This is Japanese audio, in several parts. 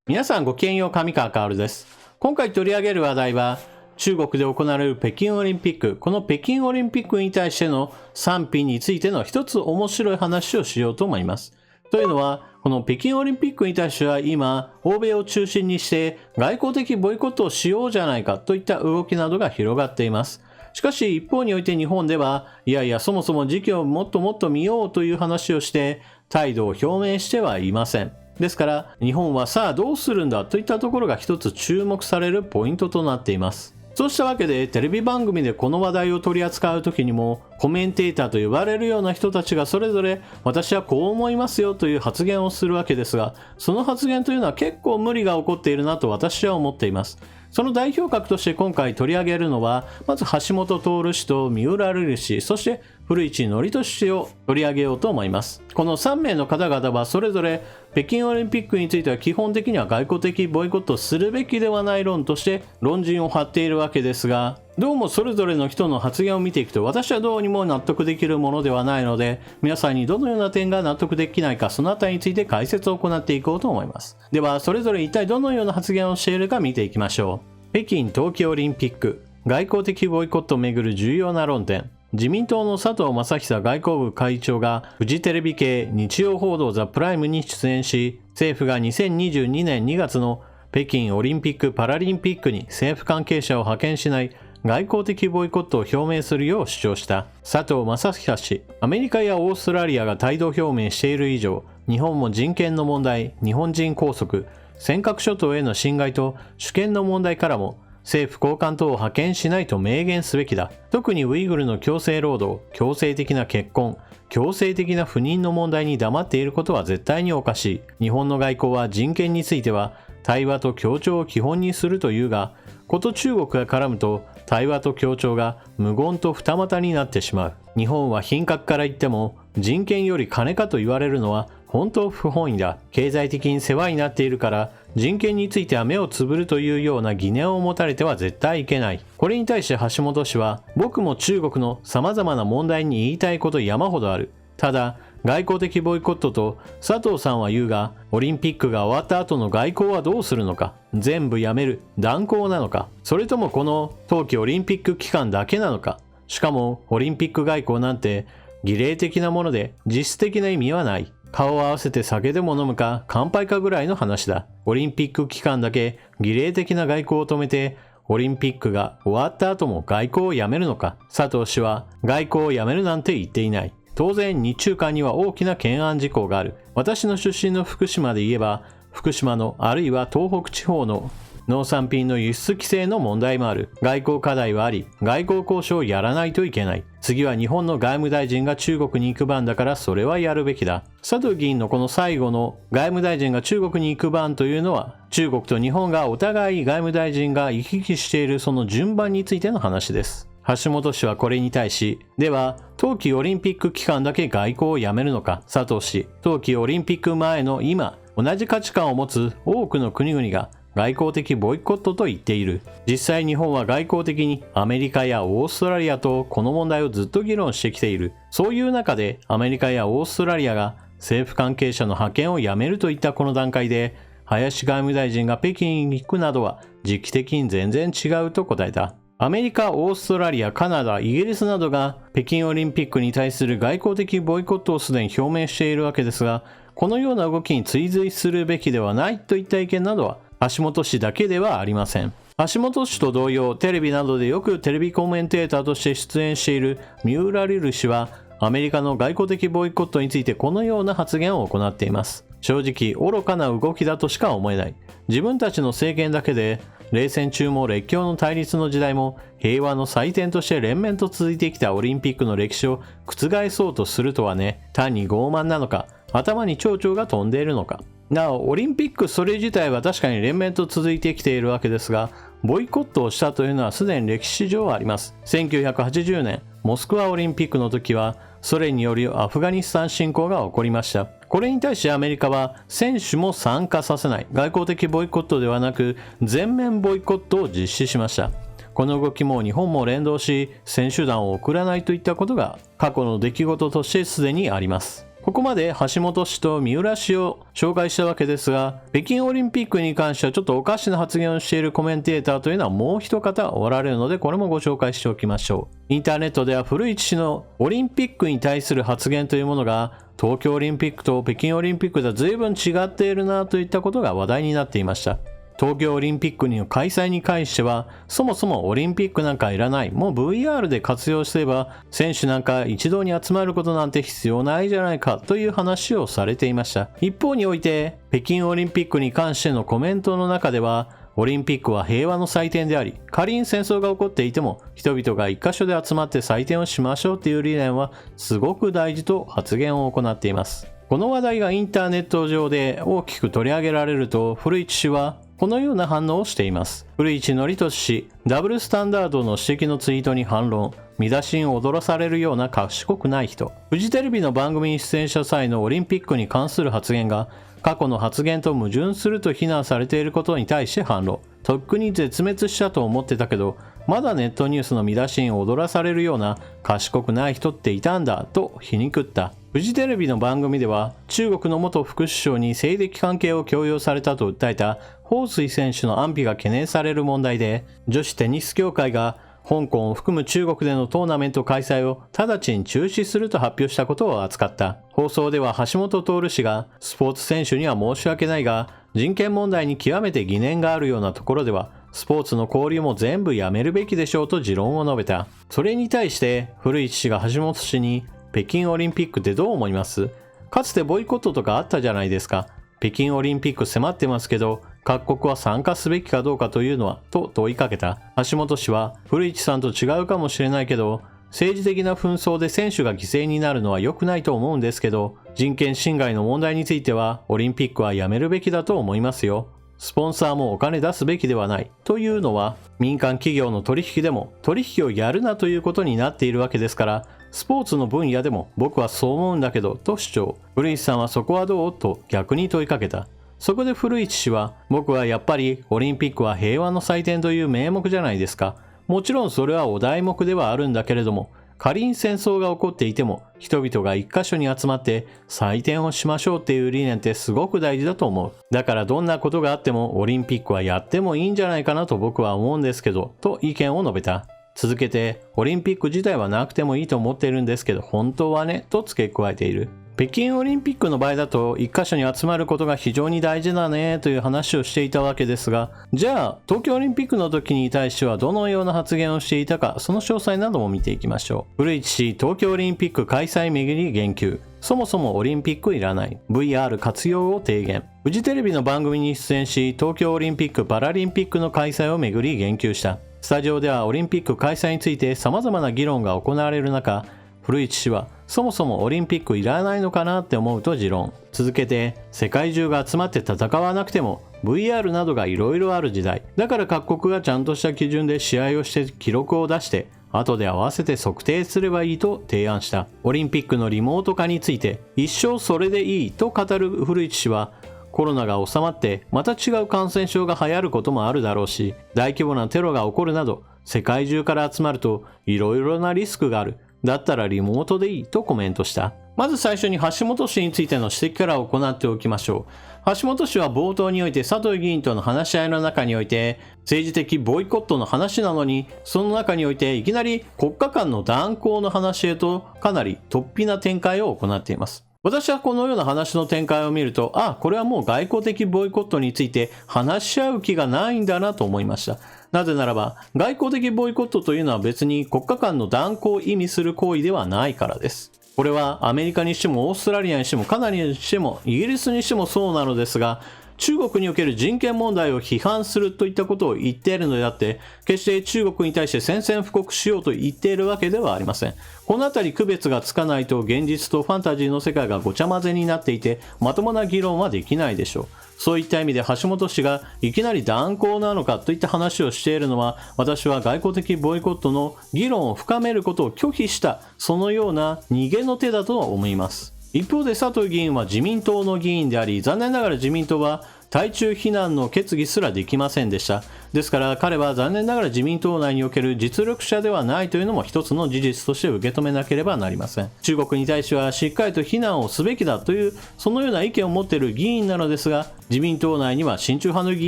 皆さんごきげんよう、上川薫です。今回取り上げる話題は、中国で行われる北京オリンピック。この北京オリンピックに対しての賛否についての一つ面白い話をしようと思います。というのは、この北京オリンピックに対しては今、欧米を中心にして外交的ボイコットをしようじゃないかといった動きなどが広がっています。しかし一方において日本では、いやいやそもそも時期をもっともっと見ようという話をして態度を表明してはいません。ですから日本はさあどうするんだといったところが一つ注目されるポイントとなっています。そうしたわけでテレビ番組でこの話題を取り扱う時にもコメンテーターと呼ばれるような人たちがそれぞれ私はこう思いますよという発言をするわけですが、その発言というのは結構無理が起こっているなと私は思っています。その代表格として今回取り上げるのはまず橋本徹氏と三浦瑠麗氏、そして古市憲寿氏を取り上げようと思います。この3名の方々はそれぞれ北京オリンピックについては基本的には外交的ボイコットするべきではない論として論陣を張っているわけですが、どうもそれぞれの人の発言を見ていくと私はどうにも納得できるものではないので、皆さんにどのような点が納得できないかそのあたりについて解説を行っていこうと思います。ではそれぞれ一体どのような発言をしているか見ていきましょう。北京冬季オリンピック外交的ボイコットをめぐる重要な論点。自民党の佐藤正久外交部会長がフジテレビ系日曜報道ザプライムに出演し、政府が2022年2月の北京オリンピック・パラリンピックに政府関係者を派遣しない外交的ボイコットを表明するよう主張した佐藤正久氏。アメリカやオーストラリアが態度表明している以上、日本も人権の問題、日本人拘束、尖閣諸島への侵害と主権の問題からも政府高官等を派遣しないと明言すべきだ。特にウイグルの強制労働、強制的な結婚、強制的な不妊の問題に黙っていることは絶対におかしい。日本の外交は人権については対話と協調を基本にするというが、こと中国が絡むと対話と協調が無言と二股になってしまう。日本は品格から言っても人権より金かと言われるのは本当不本意だ。経済的に世話になっているから人権については目をつぶるというような疑念を持たれては絶対いけない。これに対して橋本氏は、僕も中国の様々な問題に言いたいこと山ほどある。ただ外交的ボイコットと佐藤さんは言うが、オリンピックが終わった後の外交はどうするのか、全部やめる、断交なのか、それともこの冬季オリンピック期間だけなのか。しかもオリンピック外交なんて儀礼的なもので実質的な意味はない。顔を合わせて酒でも飲むか乾杯かぐらいの話だ。オリンピック期間だけ儀礼的な外交を止めて、オリンピックが終わった後も外交をやめるのか。佐藤氏は外交をやめるなんて言っていない。当然日中間には大きな懸案事項がある。私の出身の福島で言えば、福島のあるいは東北地方の農産品の輸出規制の問題もある。外交課題はあり、外交交渉をやらないといけない。次は日本の外務大臣が中国に行く番だからそれはやるべきだ。佐藤議員のこの最後の外務大臣が中国に行く番というのは、中国と日本がお互い外務大臣が行き来しているその順番についての話です。橋本氏はこれに対し、では冬季オリンピック期間だけ外交をやめるのか。佐藤氏、冬季オリンピック前の今、同じ価値観を持つ多くの国々が外交的ボイコットと言っている。実際日本は外交的にアメリカやオーストラリアとこの問題をずっと議論してきている。そういう中でアメリカやオーストラリアが政府関係者の派遣をやめるといったこの段階で、林外務大臣が北京に行くなどは時期的に全然違うと答えた。アメリカ、オーストラリア、カナダ、イギリスなどが北京オリンピックに対する外交的ボイコットをすでに表明しているわけですが、このような動きに追随するべきではないといった意見などは橋本氏だけではありません。橋本氏と同様、テレビなどでよくテレビコメンテーターとして出演している三浦瑠麗氏は、アメリカの外交的ボイコットについてこのような発言を行っています。正直、愚かな動きだとしか思えない。自分たちの政権だけで、冷戦中も列強の対立の時代も平和の祭典として連綿と続いてきたオリンピックの歴史を覆そうとするとはね、単に傲慢なのか、頭に蝶々が飛んでいるのか。なお、オリンピックそれ自体は確かに連綿と続いてきているわけですが、ボイコットをしたというのはすでに歴史上あります。1980年、モスクワオリンピックの時は、ソ連によるアフガニスタン侵攻が起こりました。これに対しアメリカは選手も参加させない外交的ボイコットではなく全面ボイコットを実施しました。この動きも日本も連動し選手団を送らないといったことが過去の出来事としてすでにあります。ここまで橋本氏と三浦氏を紹介したわけですが、北京オリンピックに関してはちょっとおかしな発言をしているコメンテーターというのはもう一方おられるので、これもご紹介しておきましょう。インターネットでは古市氏のオリンピックに対する発言というものが、東京オリンピックと北京オリンピックでは随分違っているなといったことが話題になっていました。東京オリンピックの開催に関しては、そもそもオリンピックなんかいらない。もう VR で活用すれば、選手なんか一堂に集まることなんて必要ないじゃないかという話をされていました。一方において、北京オリンピックに関してのコメントの中では、オリンピックは平和の祭典であり、仮に戦争が起こっていても、人々が一箇所で集まって祭典をしましょうという理念は、すごく大事と発言を行っています。この話題がインターネット上で大きく取り上げられると、古市氏は、このような反応をしています。古市憲寿氏、ダブルスタンダードの指摘のツイートに反論、見出しに踊らされるような賢くない人。フジテレビの番組に出演した際のオリンピックに関する発言が、過去の発言と矛盾すると非難されていることに対して反論。とっくに絶滅したと思ってたけど、まだネットニュースの見出しに踊らされるような賢くない人っていたんだと皮肉った。フジテレビの番組では、中国の元副首相に性的関係を強要されたと訴えた彭帥選手の安否が懸念される問題で、女子テニス協会が香港を含む中国でのトーナメント開催を直ちに中止すると発表したことを扱った。放送では橋本徹氏が、スポーツ選手には申し訳ないが、人権問題に極めて疑念があるようなところでは、スポーツの交流も全部やめるべきでしょうと持論を述べた。それに対して古市氏が橋本氏に、北京オリンピックってどう思います？かつてボイコットとかあったじゃないですか。北京オリンピック迫ってますけど、各国は参加すべきかどうかというのは、と問いかけた。橋本氏は、古市さんと違うかもしれないけど、政治的な紛争で選手が犠牲になるのは良くないと思うんですけど、人権侵害の問題については、オリンピックはやめるべきだと思いますよ。スポンサーもお金出すべきではない。というのは、民間企業の取引でも取引をやるなということになっているわけですから、スポーツの分野でも僕はそう思うんだけど、と主張。古市さんはそこはどう？と逆に問いかけた。そこで古市氏は、僕はやっぱりオリンピックは平和の祭典という名目じゃないですか。もちろんそれはお題目ではあるんだけれども、仮に戦争が起こっていても、人々が一箇所に集まって祭典をしましょうっていう理念ってすごく大事だと思う。だからどんなことがあってもオリンピックはやってもいいんじゃないかなと僕は思うんですけど、と意見を述べた。続けて、オリンピック自体はなくてもいいと思っているんですけど、本当はね、と付け加えている。北京オリンピックの場合だと、一箇所に集まることが非常に大事だねという話をしていたわけですが、じゃあ、東京オリンピックの時に対してはどのような発言をしていたか、その詳細なども見ていきましょう。古市氏、東京オリンピック開催めぐり言及。そもそもオリンピックいらない。VR 活用を提言。フジテレビの番組に出演し、東京オリンピック・パラリンピックの開催をめぐり言及した。スタジオではオリンピック開催について様々な議論が行われる中、古市氏はそもそもオリンピックいらないのかなって思うと持論。続けて、世界中が集まって戦わなくても VR などが色々ある時代。だから各国がちゃんとした基準で試合をして記録を出して、後で合わせて測定すればいいと提案した。オリンピックのリモート化について、一生それでいいと語る古市氏は、コロナが収まってまた違う感染症が流行ることもあるだろうし、大規模なテロが起こるなど世界中から集まるといろいろなリスクがある。だったらリモートでいいとコメントした。まず最初に橋本氏についての指摘から行っておきましょう。橋本氏は冒頭において佐藤議員との話し合いの中において政治的ボイコットの話なのに、その中においていきなり国家間の断交の話へとかなり突飛な展開を行っています。私はこのような話の展開を見ると、これはもう外交的ボイコットについて話し合う気がないんだなと思いました。なぜならば、外交的ボイコットというのは別に国家間の断交を意味する行為ではないからです。これはアメリカにしてもオーストラリアにしてもカナダにしてもイギリスにしてもそうなのですが、中国における人権問題を批判するといったことを言っているのであって、決して中国に対して宣戦布告しようと言っているわけではありません。このあたり区別がつかないと現実とファンタジーの世界がごちゃ混ぜになっていて、まともな議論はできないでしょう。そういった意味で橋本氏がいきなり断交なのかといった話をしているのは、私は外交的ボイコットの議論を深めることを拒否した、そのような逃げの手だと思います。一方で佐藤議員は自民党の議員であり、残念ながら自民党は対中非難の決議すらできませんでした。ですから彼は残念ながら自民党内における実力者ではないというのも一つの事実として受け止めなければなりません。中国に対してはしっかりと非難をすべきだというそのような意見を持っている議員なのですが、自民党内には親中派の議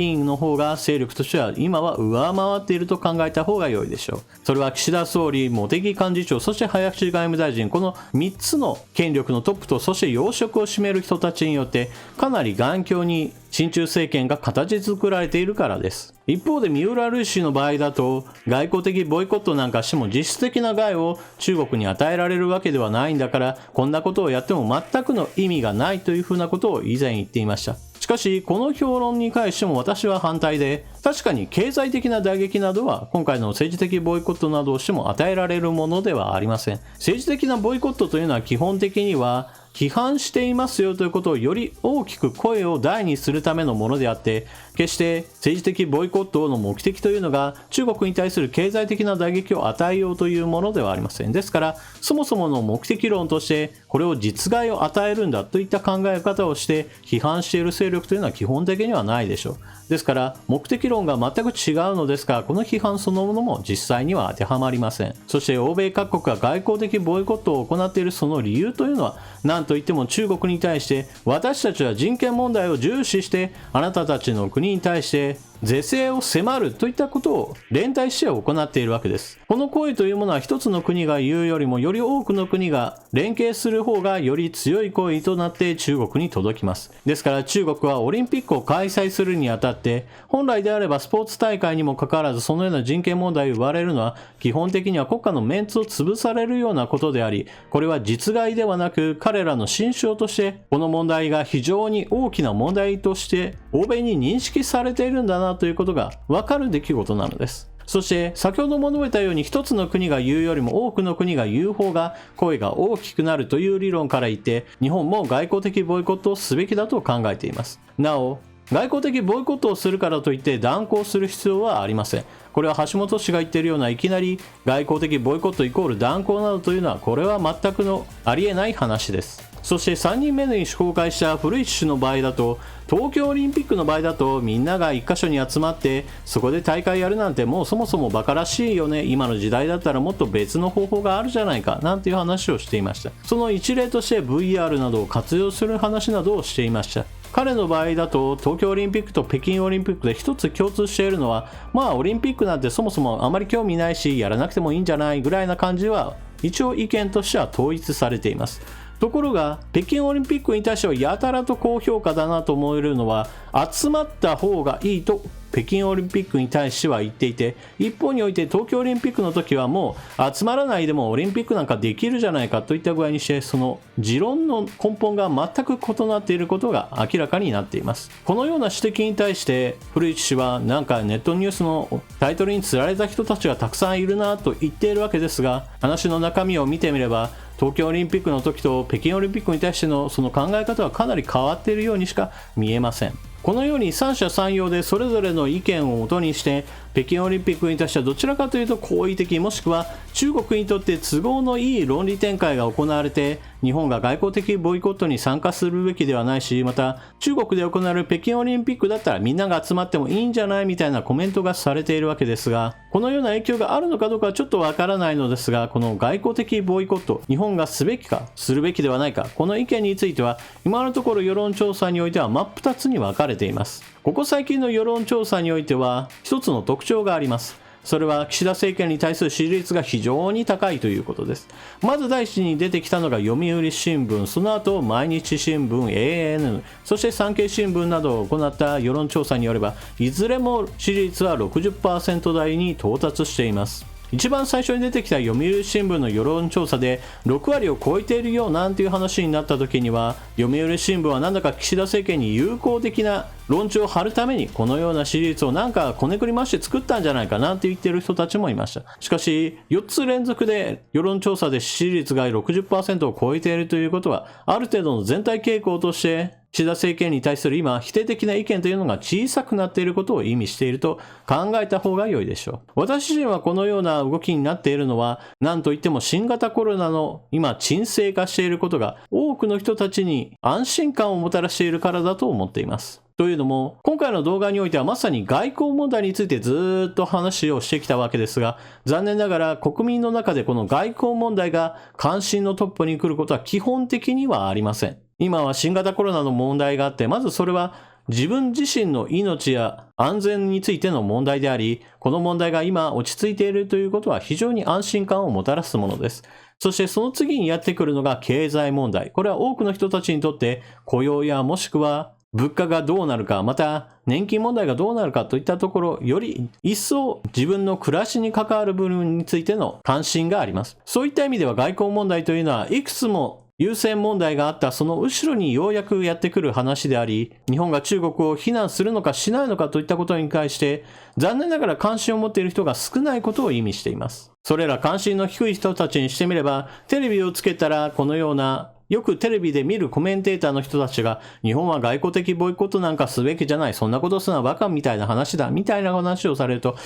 員の方が勢力としては今は上回っていると考えた方が良いでしょう。それは岸田総理、茂木幹事長、そして林外務大臣、この3つの権力のトップとそして要職を占める人たちによってかなり頑強に親中政権が形作られているからです。一方で三浦瑠麗氏の場合だと外交的ボイコットなんかしても実質的な害を中国に与えられるわけではないんだから、こんなことをやっても全くの意味がないというふうなことを以前言っていました。しかしこの評論に関しても私は反対で、確かに経済的な打撃などは今回の政治的ボイコットなどをしても与えられるものではありません。政治的なボイコットというのは基本的には批判していますよということをより大きく声を大にするためのものであって、決して政治的ボイコットの目的というのが中国に対する経済的な打撃を与えようというものではありません。ですからそもそもの目的論としてこれを実害を与えるんだといった考え方をして批判している勢力というのは基本的にはないでしょう。ですから目的論が全く違うのですが、この批判そのものも実際には当てはまりません。そして欧米各国が外交的ボイコットを行っているその理由というのは何といっても中国に対して私たちは人権問題を重視してあなたたちの国に対して是正を迫るといったことを連帯して行っているわけです。この行為というものは一つの国が言うよりもより多くの国が連携する方がより強い行為となって中国に届きます。ですから中国はオリンピックを開催するにあたって本来であればスポーツ大会にもかかわらずそのような人権問題を言われるのは基本的には国家のメンツを潰されるようなことであり、これは実害ではなく彼らの心象としてこの問題が非常に大きな問題として欧米に認識されているんだなということが分かる出来事なのです。そして先ほども述べたように一つの国が言うよりも多くの国が言う方が声が大きくなるという理論から言って日本も外交的ボイコットをすべきだと考えています。なお外交的ボイコットをするからといって断行する必要はありません。これは橋本氏が言っているようないきなり外交的ボイコットイコール断行などというのはこれは全くのありえない話です。そして3人目に紹介した古市氏の場合だと東京オリンピックの場合だとみんなが一箇所に集まってそこで大会やるなんてもうそもそもバカらしいよね、今の時代だったらもっと別の方法があるじゃないかなんていう話をしていました。その一例として VR などを活用する話などをしていました。彼の場合だと東京オリンピックと北京オリンピックで一つ共通しているのはオリンピックなんてそもそもあまり興味ないしやらなくてもいいんじゃないぐらいな感じは一応意見としては統一されています。ところが北京オリンピックに対してはやたらと高評価だなと思えるのは集まった方がいいと北京オリンピックに対しては言っていて、一方において東京オリンピックの時はもう集まらないでもオリンピックなんかできるじゃないかといった具合にしてその持論の根本が全く異なっていることが明らかになっています。このような指摘に対して古市氏はなんかネットニュースのタイトルに釣られた人たちがたくさんいるなと言っているわけですが、話の中身を見てみれば東京オリンピックの時と北京オリンピックに対してのその考え方はかなり変わっているようにしか見えません。このように三者三様でそれぞれの意見をもとにして北京オリンピックに対してはどちらかというと好意的もしくは中国にとって都合のいい論理展開が行われて日本が外交的ボイコットに参加するべきではないし、また中国で行われる北京オリンピックだったらみんなが集まってもいいんじゃないみたいなコメントがされているわけですが、このような影響があるのかどうかはちょっとわからないのですが、この外交的ボイコット日本がすべきかするべきではないか、この意見については今のところ世論調査においては真っ二つに分かれています。ここ最近の世論調査においては一つの特徴があります。それは岸田政権に対する支持率が非常に高いということです。まず第一に出てきたのが読売新聞、その後毎日新聞、ANN、そして産経新聞などを行った世論調査によればいずれも支持率は 60% 台に到達しています。一番最初に出てきた読売新聞の世論調査で6割を超えているよなんていう話になった時には読売新聞はなんだか岸田政権に友好的な論調を張るためにこのような支持率をなんかこねくり回して作ったんじゃないかなって言っている人たちもいました。しかし4つ連続で世論調査で支持率が 60% を超えているということはある程度の全体傾向として岸田政権に対する今否定的な意見というのが小さくなっていることを意味していると考えた方が良いでしょう。私自身はこのような動きになっているのは何といっても新型コロナの今沈静化していることが多くの人たちに安心感をもたらしているからだと思っています。というのも、今回の動画においてはまさに外交問題についてずーっと話をしてきたわけですが、残念ながら国民の中でこの外交問題が関心のトップに来ることは基本的にはありません。今は新型コロナの問題があって、まずそれは自分自身の命や安全についての問題であり、この問題が今落ち着いているということは非常に安心感をもたらすものです。そしてその次にやってくるのが経済問題。これは多くの人たちにとって雇用やもしくは物価がどうなるか、また年金問題がどうなるかといったところ、より一層自分の暮らしに関わる部分についての関心があります。そういった意味では外交問題というのはいくつも優先問題があったその後ろにようやくやってくる話であり、日本が中国を非難するのかしないのかといったことに対して、残念ながら関心を持っている人が少ないことを意味しています。それら関心の低い人たちにしてみれば、テレビをつけたらこのようなよくテレビで見るコメンテーターの人たちが、日本は外交的ボイコットなんかすべきじゃない、そんなことすなバカみたいな話だ、みたいな話をされると、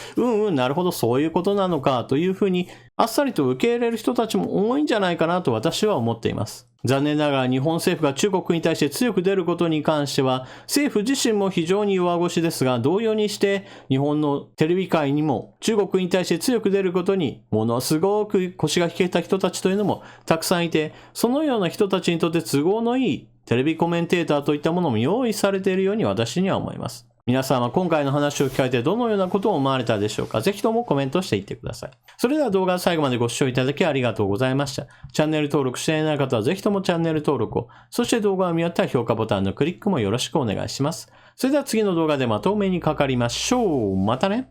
なるほど、そういうことなのか、というふうに、あっさりと受け入れる人たちも多いんじゃないかなと私は思っています。残念ながら日本政府が中国に対して強く出ることに関しては、政府自身も非常に弱腰ですが、同様にして日本のテレビ界にも中国に対して強く出ることにものすごく腰が引けた人たちというのもたくさんいて、そのような人たちにとって都合のいいテレビコメンテーターといったものも用意されているように私には思います。皆さんは今回の話を聞かれてどのようなことを思われたでしょうか。ぜひともコメントしていってください。それでは動画を最後までご視聴いただきありがとうございました。チャンネル登録していない方はぜひともチャンネル登録を、そして動画を見終わったら評価ボタンのクリックもよろしくお願いします。それでは次の動画でまとめにかかりましょう。またね。